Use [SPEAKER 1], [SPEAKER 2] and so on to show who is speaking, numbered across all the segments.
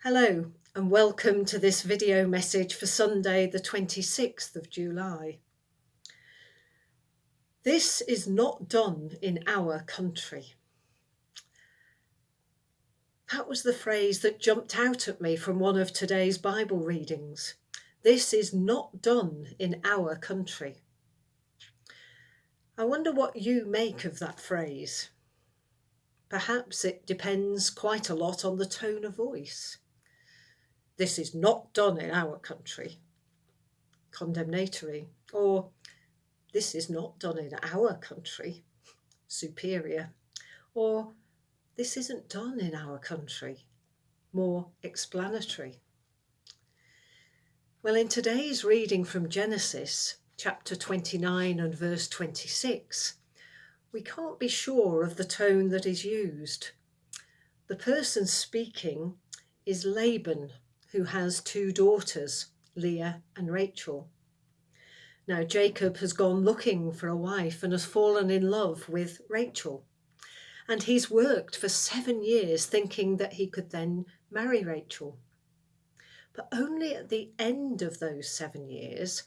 [SPEAKER 1] Hello and welcome to this video message for Sunday the 26th of July. This is not done in our country. That was the phrase that jumped out at me from one of today's Bible readings. This is not done in our country. I wonder what you make of that phrase. Perhaps it depends quite a lot on the tone of voice. This is not done in our country. Condemnatory. Or this is not done in our country. Superior. Or this isn't done in our country. More explanatory. Well, in today's reading from Genesis, chapter 29 and verse 26, we can't be sure of the tone that is used. The person speaking is Laban, who has two daughters, Leah and Rachel. Now, Jacob has gone looking for a wife and has fallen in love with Rachel. And he's worked for 7 years thinking that he could then marry Rachel. But only at the end of those 7 years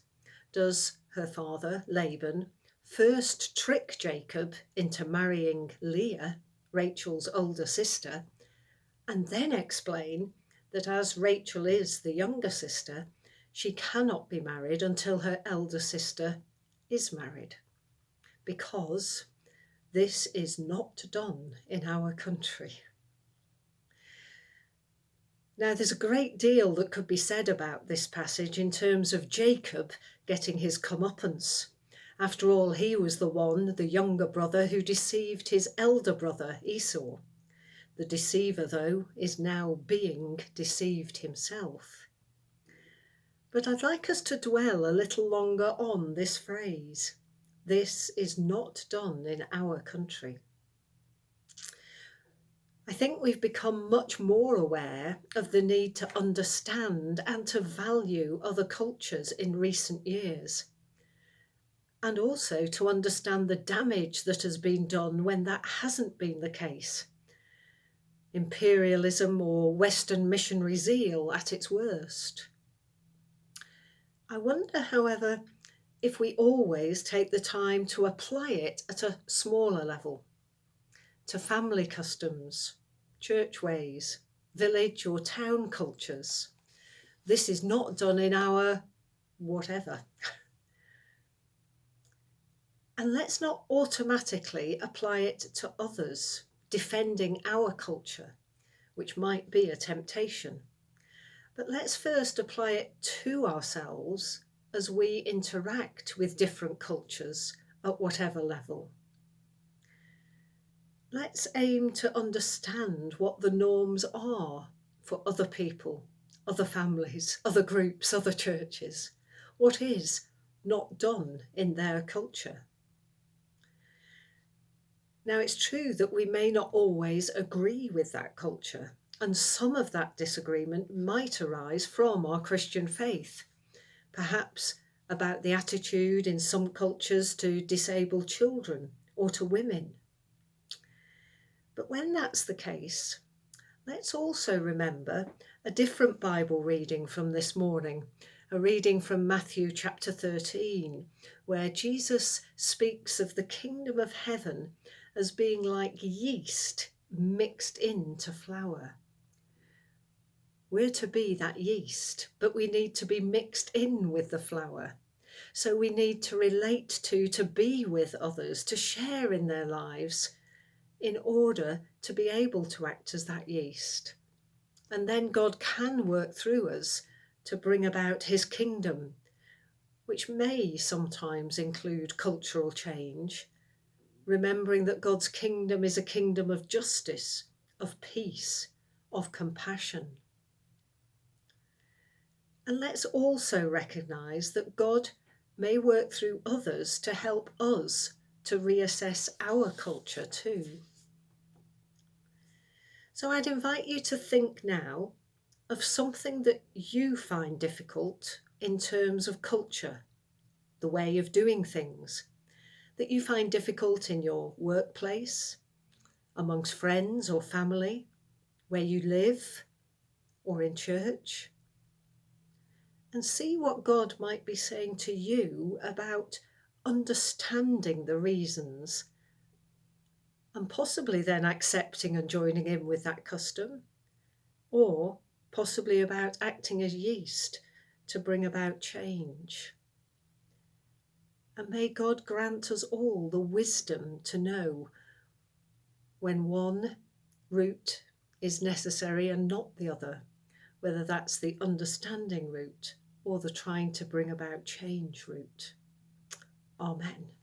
[SPEAKER 1] does her father, Laban, first trick Jacob into marrying Leah, Rachel's older sister, and then explain that as Rachel is the younger sister, she cannot be married until her elder sister is married, because this is not done in our country. Now, there's a great deal that could be said about this passage in terms of Jacob getting his comeuppance. After all, he was the one, the younger brother, who deceived his elder brother Esau. The deceiver, though, is now being deceived himself. But I'd like us to dwell a little longer on this phrase. This is not done in our country. I think we've become much more aware of the need to understand and to value other cultures in recent years, and also to understand the damage that has been done when that hasn't been the case. Imperialism or Western missionary zeal at its worst. I wonder, however, if we always take the time to apply it at a smaller level, to family customs, church ways, village or town cultures. This is not done in our whatever. And let's not automatically apply it to others, defending our culture, which might be a temptation. But let's first apply it to ourselves as we interact with different cultures at whatever level. Let's aim to understand what the norms are for other people, other families, other groups, other churches. What is not done in their culture? Now, it's true that we may not always agree with that culture, and some of that disagreement might arise from our Christian faith, perhaps about the attitude in some cultures to disabled children or to women. But when that's the case, let's also remember a different Bible reading from this morning, a reading from Matthew chapter 13, where Jesus speaks of the kingdom of heaven as being like yeast mixed into flour. We're to be that yeast, but we need to be mixed in with the flour. So we need to relate to be with others, to share in their lives, in order to be able to act as that yeast. And then God can work through us to bring about his kingdom, which may sometimes include cultural change, remembering that God's kingdom is a kingdom of justice, of peace, of compassion. And let's also recognise that God may work through others to help us to reassess our culture too. So I'd invite you to think now of something that you find difficult in terms of culture, the way of doing things, that you find difficult in your workplace, amongst friends or family, where you live, or in church, and see what God might be saying to you about understanding the reasons and possibly then accepting and joining in with that custom, or possibly about acting as yeast to bring about change. And may God grant us all the wisdom to know when one route is necessary and not the other, whether that's the understanding route or the trying to bring about change route. Amen.